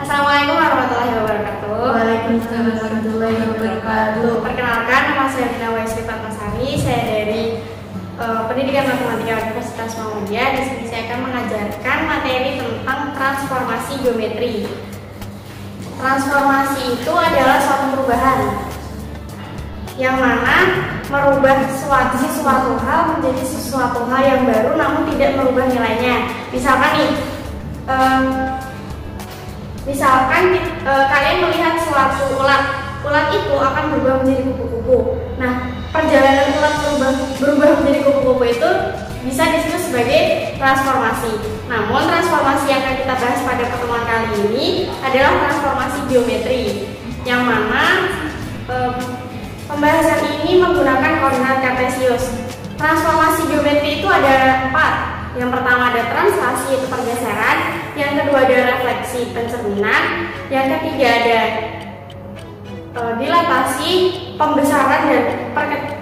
Assalamualaikum warahmatullahi wabarakatuh. Waalaikumsalam warahmatullahi wabarakatuh. Perkenalkan, nama saya Dina Waisri Fatmasari. Saya dari Pendidikan Matematika Universitas Muhammadiyah. Di sini saya akan mengajarkan materi tentang transformasi geometri. Transformasi itu adalah suatu perubahan yang mana merubah sesuatu hal menjadi sesuatu hal yang baru namun tidak merubah nilainya. Misalkan kalian melihat suatu ulat itu akan berubah menjadi kupu-kupu. Nah, perjalanan ulat berubah menjadi kupu-kupu itu bisa disebut sebagai transformasi. Namun transformasi yang akan kita bahas pada pertemuan kali ini adalah transformasi geometri, yang mana pembahasan ini menggunakan koordinat kartesius. Transformasi geometri itu ada 4. Yang pertama ada translasi, yaitu pergeseran. Yang kedua ada refleksi, pencerminan. Yang ketiga ada dilatasi, pembesaran dan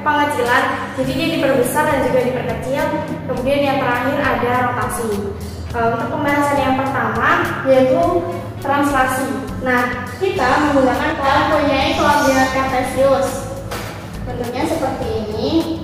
pengecilan. Jadi dia diperbesar dan juga diperkecil. Kemudian yang terakhir ada rotasi. Untuk pembahasan yang pertama yaitu translasi. Nah, kita menggunakan mempunyai koordinat kartesius. Bentuknya seperti ini.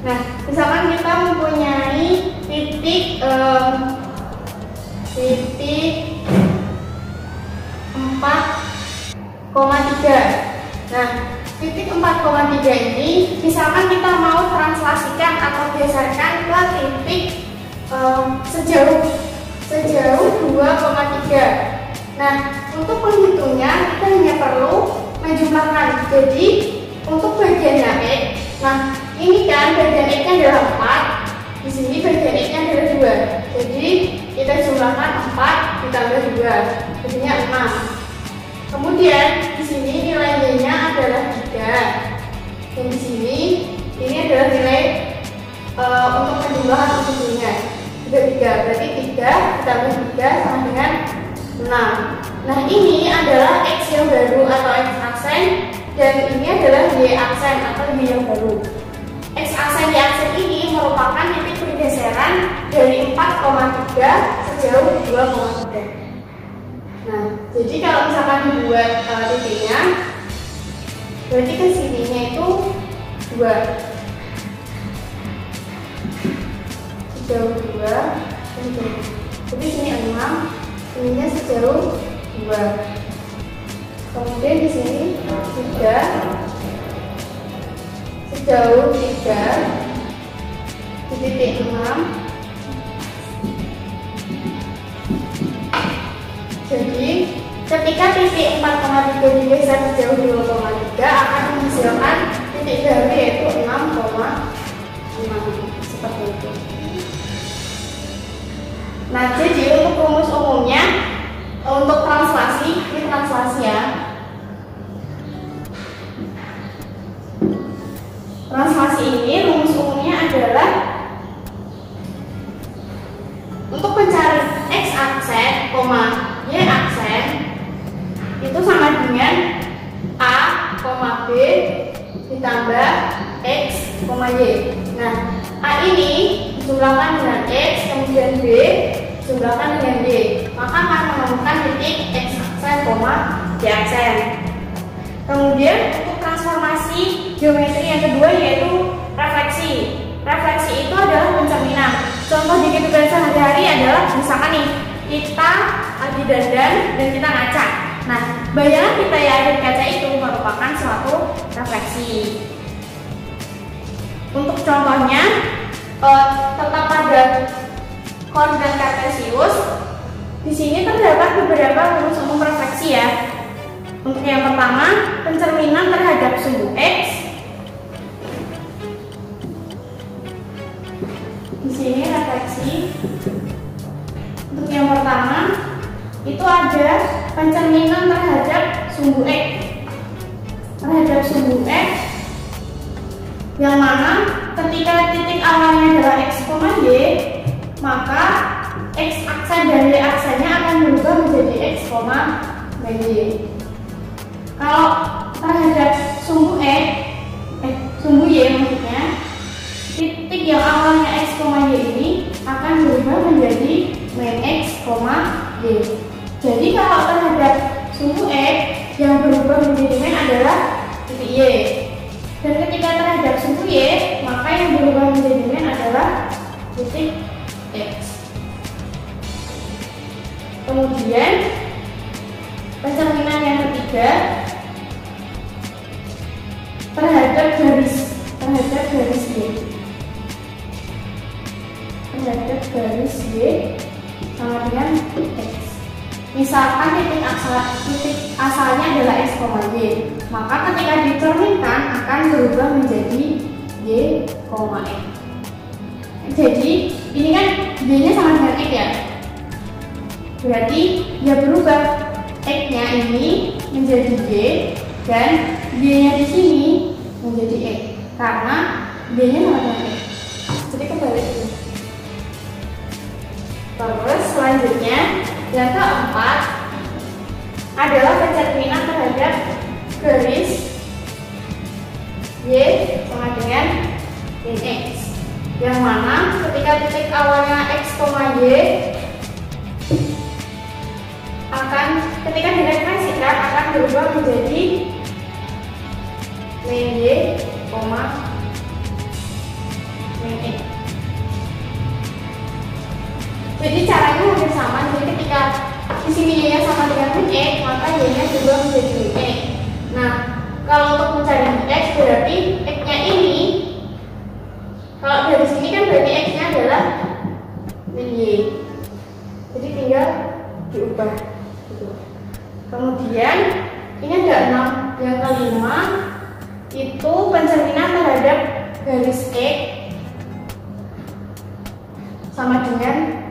Nah, misalkan kita mempunyai titik 4,3. Nah, titik 4,3 ini misalkan kita mau translasikan atau geserkan ke titik sejauh 2,3. Nah, untuk menghitungnya kita hanya perlu menjumlahkan. Jadi untuk bagian X, nah ini kan bagian X-nya adalah 4, di sini bagian X-nya adalah 2. Jadi kita jumlahkan 4 ditambah 2, jadinya 6. Kemudian di sini nilai Y-nya adalah 3. Dan di sini ini adalah nilai untuk penjumlahan ujungnya. Juga 3, berarti 3 ditambah 3 sama dengan 6. Nah, ini adalah X yang baru atau X aksen, dan ini adalah Y aksen atau Y yang baru. X aksen Y aksen ini merupakan titik pergeseran dari 4,3 sejauh 2,3. Nah, jadi kalau misalkan dibuat titiknya, berarti ke sininya itu 2 sejauh 2, jadi sini 6, ininya sejauh 2. Kemudian di sini 3 sejauh 3 di titik 6. Jadi ketika titik 4,3 digeser sejauh 2,3 akan menghasilkan titik baru yaitu 6,6, seperti itu. Nah, jadi untuk rumus umumnya untuk translasi, ini translasi ya. Translasi ini rumus umumnya adalah untuk mencari X aksen, Y aksen itu sama dengan A, B ditambah X, Y. Nah, A ini dijumlahkan dengan X, kemudian B jumlahkan dengan Y, maka akan menemukan titik X aksen, Y aksen. Kemudian untuk transformasi geometri yang kedua yaitu refleksi. Refleksi itu adalah pencerminan. Contoh di kehidupan sehari-hari adalah misalkan nih, kita lagi dandan dan kita ngaca. Nah, bayangan kita yang ada di kaca itu merupakan suatu refleksi. Untuk contohnya, tetap pada koordinat kartesius, di sini terdapat beberapa rumus umum refleksi ya. Untuk yang pertama, pencerminan terhadap sumbu X. Di sini refleksi. Untuk yang pertama, itu ada pencerminan terhadap sumbu X. Terhadap sumbu X, yang mana ketika titik awalnya adalah X, Y, maka X aksen dan Y aksennya akan berubah menjadi X, Y. Kalau terhadap sumbu sumbu Y maksudnya, titik yang awalnya X, Y ini akan berubah menjadi min X, Y. Jadi kalau terhadap sumbu X yang berubah menjadi min adalah titik Y. Dan ketika terhadap sumbu Y, maka yang berubah menjadi min adalah titik X. Kemudian pencerminan yang ketiga terhadap garis Y. Terhadap garis Y sama dengan X. Misalkan titik asalnya adalah X, Y, maka ketika dicerminkan akan berubah menjadi Y, X. Jadi ini kan Y-nya sama dengan X ya. Berarti dia berubah, X-nya ini menjadi Y dan Y-nya di sini menjadi X karena Y-nya sama dengan X. Jadi kebalik ini. Terus selanjutnya yang keempat adalah pencerminan terhadap garis Y sama dengan min X, yang mana ketika titik awalnya X, Y ketika direferensikan akan berubah menjadi min Y, min X. Jadi caranya hampir sama. Jadi ketika di sini Y-nya sama dengan min X, maka Y-nya berubah menjadi min X. Nah, kalau untuk mencari min X berarti X-nya ini, kalau dari sini kan berarti X-nya adalah min Y. Jadi tinggal diubah. Kemudian ini ada 6. Yang kelima itu pencerminan terhadap garis X sama dengan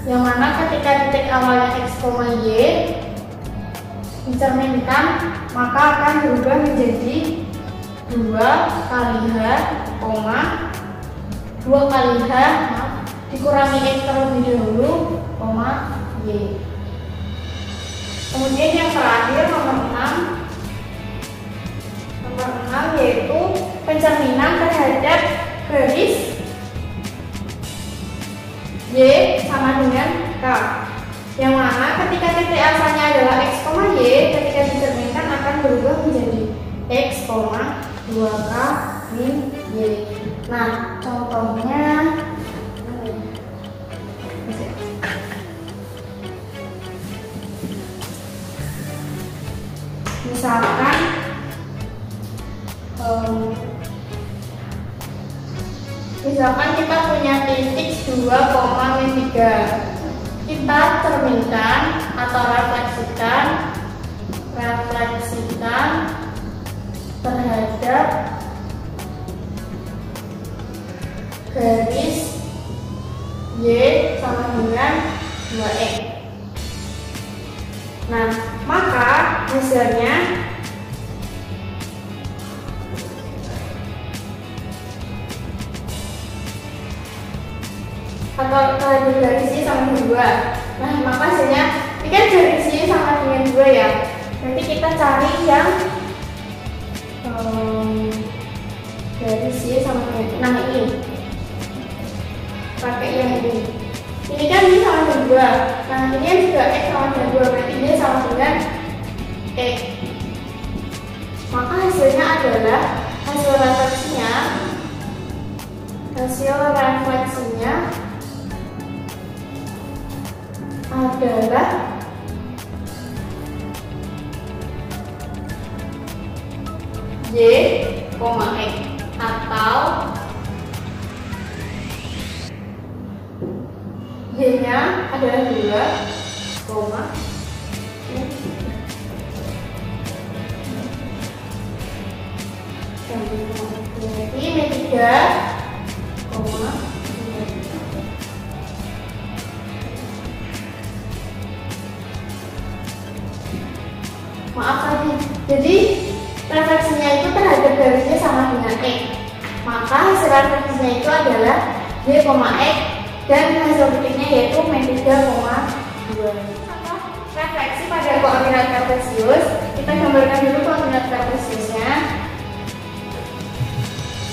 yang mana ketika titik awalnya X, Y dicerminkan maka akan berubah menjadi 2 kali H, 2 kali H dikurangi X terlebih dahulu, Y. Kemudian yang terakhir nomor 6 yaitu pencerminan terhadap garis Y sama dengan K, yang mana ketika titik asalnya adalah X, Y, ketika dicerminkan akan berubah menjadi X, 2K min Y. Nah, contohnya misalkan kita punya titik 2, min 3. Kita cerminkan atau refleksikan terhadap garis Y sama dengan 2X. Nah, maka hasilnya atau garis Y sama dengan 2. Nah, maka hasilnya ini kan garis Y sama dengan 2 ya. Nanti kita cari yang garis Y sama dengan, nah ini pakai yang ini. Ini kan Y sama dengan 2. Nah, ini juga X sama dengan 2, berarti Y sama dengan X. Maka hasilnya adalah hasil refleksinya adalah Y, X atau Y-nya adalah 2, jadi min 3, maaf tadi. Jadi refleksinya itu terhadap garisnya sama dengan X. Maka hasil refleksinya itu adalah Y, X dan hasil titiknya yaitu min 3,2. Refleksi pada koordinat kartesius, kita gambarkan dulu koordinat kartesiusnya.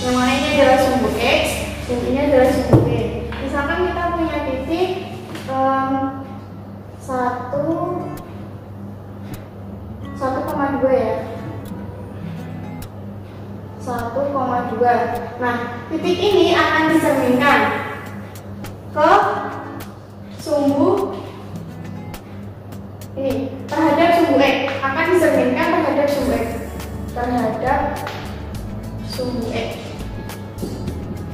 Yang mana ini adalah sumbu X dan ini adalah sumbu Y. Misalkan kita punya titik Nah, titik ini akan dicerminkan ke sumbu ini terhadap sumbu X, akan dicerminkan terhadap sumbu X,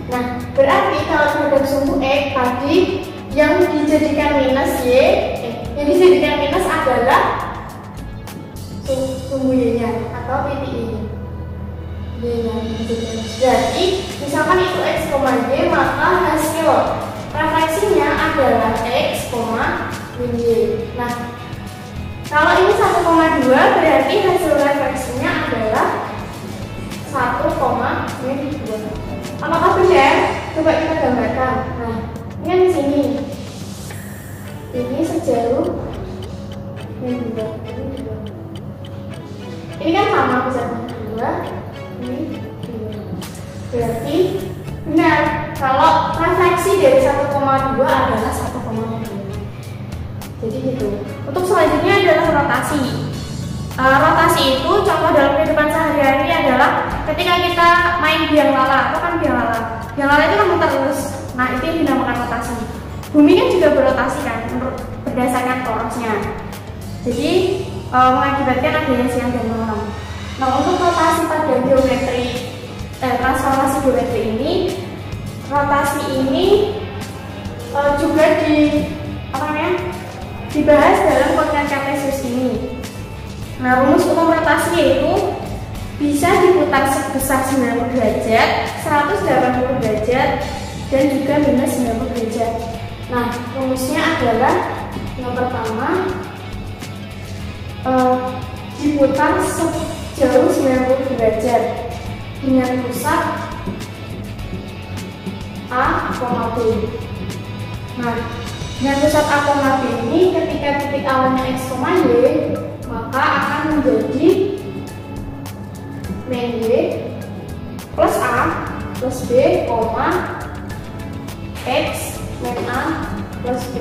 Nah, berarti kalau terhadap sumbu X tadi yang dijadikan minus Y, yang dijadikan minus adalah sumbu Y-nya atau titik Y-nya. Jadi, misalkan itu X, Y, maka hasil refleksinya adalah X, Y. Nah, kalau ini 1,2 berarti hasil refleksinya adalah 1,2. Apakah benar? Coba kita gambarkan. Nah, ini kan di sini. Ini sejauh ini 2. Ini kan sama misalnya 2, ini 2. Berarti benar kalau refleksi dari 1,2 adalah 1,2. Jadi gitu. Untuk selanjutnya adalah rotasi. Rotasi itu contoh dalam kehidupan sehari-hari adalah ketika kita main biang lala. Apa kan biang lala? Biang lala itu kan muter terus. Nah, itu yang dinamakan rotasi. Bumi kan juga berotasi kan berdasarkan torusnya. Jadi mengakibatkan adanya siang dan malam. Nah, untuk rotasi pada geometri transformasi geometri ini, rotasi ini juga dibahas dalam konten Kartesius ini. Nah, rumus umum rotasi yaitu bisa diputar sebesar 90 derajat, 180 derajat, dan juga minus 90 derajat. Nah, rumusnya adalah yang pertama diputar sejauh 90 derajat dengan pusat A, B. Nah, dengan pusat A, B ini ketika titik awalnya X, Y, maka akan menjadi min Y plus A plus B, X min A plus B.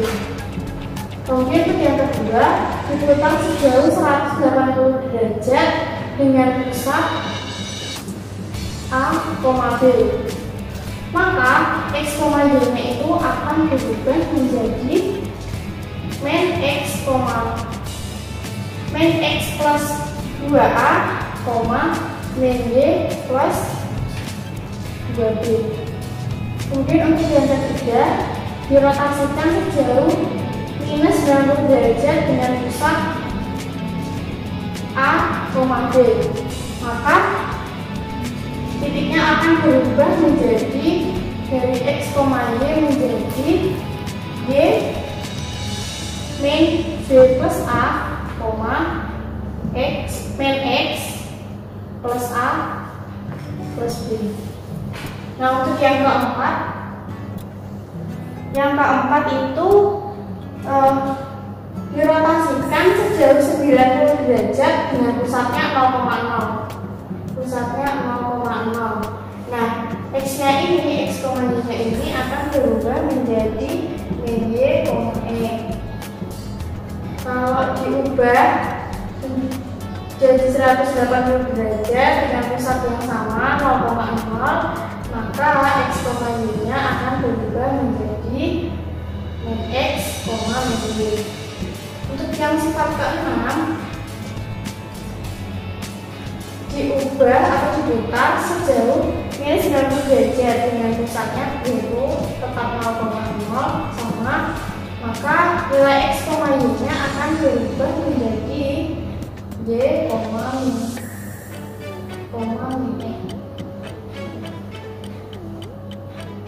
Kemudian untuk yang kedua, diputar sejauh 180 derajat dengan pusat A, B. Maka X, Y-nya itu akan berubah menjadi min X plus 2A, min Y plus 2B. Kemudian untuk yang ketiga, dirotasikan sejauh minus 90 derajat dengan pusat A, B. Maka titiknya akan berubah menjadi dari X, Y menjadi Y min B plus A, min X plus A plus B. Nah, untuk yang keempat itu dirotasikan sejauh 90 derajat dengan pusatnya 0,0. Nah, X-nya ini, X, Y-nya ini akan berubah menjadi min Y, E. Kalau diubah jadi 180 derajat dengan pusat yang sama 0,0, maka X, Y-nya akan berubah menjadi min X, min Y. Untuk yang sifat ke-6, diubah atau diputar sejauh minus 90 derajat dengan pusatnya yaitu tetap 0,0 sama, maka nilai X, Y-nya akan berubah menjadi Y,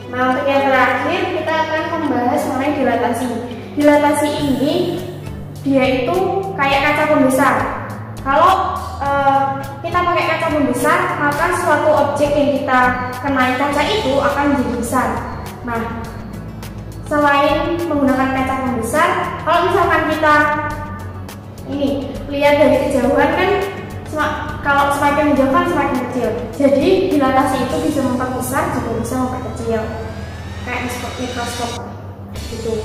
Nah, untuk yang terakhir kita akan membahas mengenai dilatasi. Dilatasi ini dia itu kayak kaca pembesar. Kalau kita pakai kaca pembesar, maka suatu objek yang kita kenai kaca itu akan menjadi besar. Nah, selain menggunakan kaca pembesar, kalau misalkan kita ini lihat dari kejauhan kan, kalau semakin menjauh kan semakin kecil. Jadi dilatasi itu bisa memperbesar juga bisa memperkecil, kayak mikroskop gitu.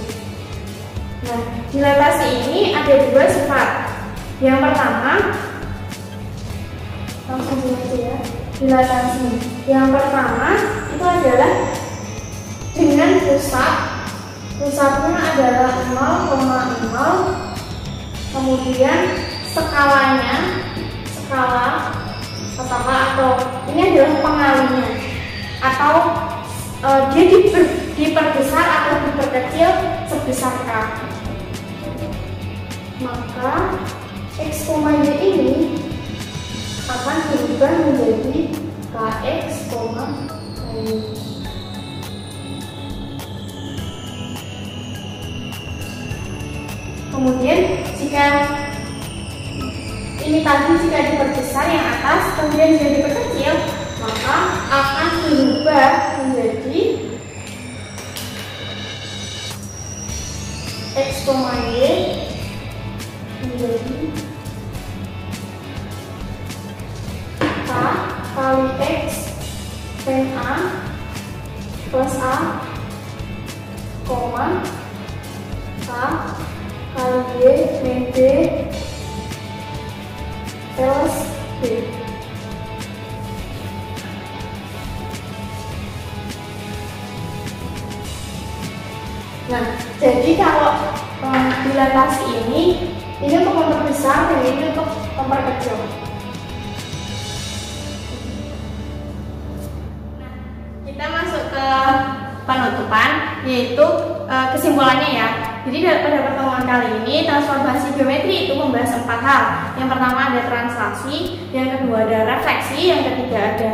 Nah, dilatasi ini ada dua sifat. Yang pertama, langsung saja ya, dilatasi Yang pertama itu adalah dengan pusatnya adalah 0,0, kemudian skala pertama atau ini adalah pengalinya, atau dia diperbesar atau diperkecil sebesar K. Maka X, Y ini akan berubah menjadi KX, Y. Kemudian jika ini tadi jika diperbesar yang atas, kemudian jika diperkecil, maka akan berubah menjadi X, Y menjadi K kali X tan A plus A, koma K kali Y min B plus B. Nah, jadi kalau dilatasi ini untuk memperbesar dan ini untuk memperkecil. Nah, kita masuk ke penutupan, yaitu kesimpulannya ya. Jadi pada pertemuan kali ini transformasi geometri itu membahas 4 hal. Yang pertama ada translasi, yang kedua ada refleksi, yang ketiga ada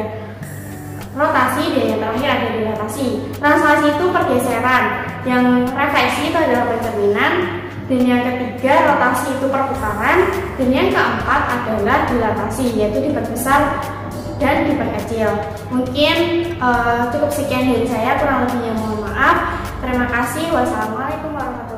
rotasi, dan yang terakhir ada dilatasi. Translasi itu pergeseran, yang refleksi itu adalah pencerminan, dan yang ketiga rotasi itu perputaran, dan yang keempat adalah dilatasi, yaitu diperbesar dan diperkecil. Mungkin cukup sekian dari saya, kurang lebihnya mohon maaf. Terima kasih. Wassalamualaikum warahmatullahi wabarakatuh.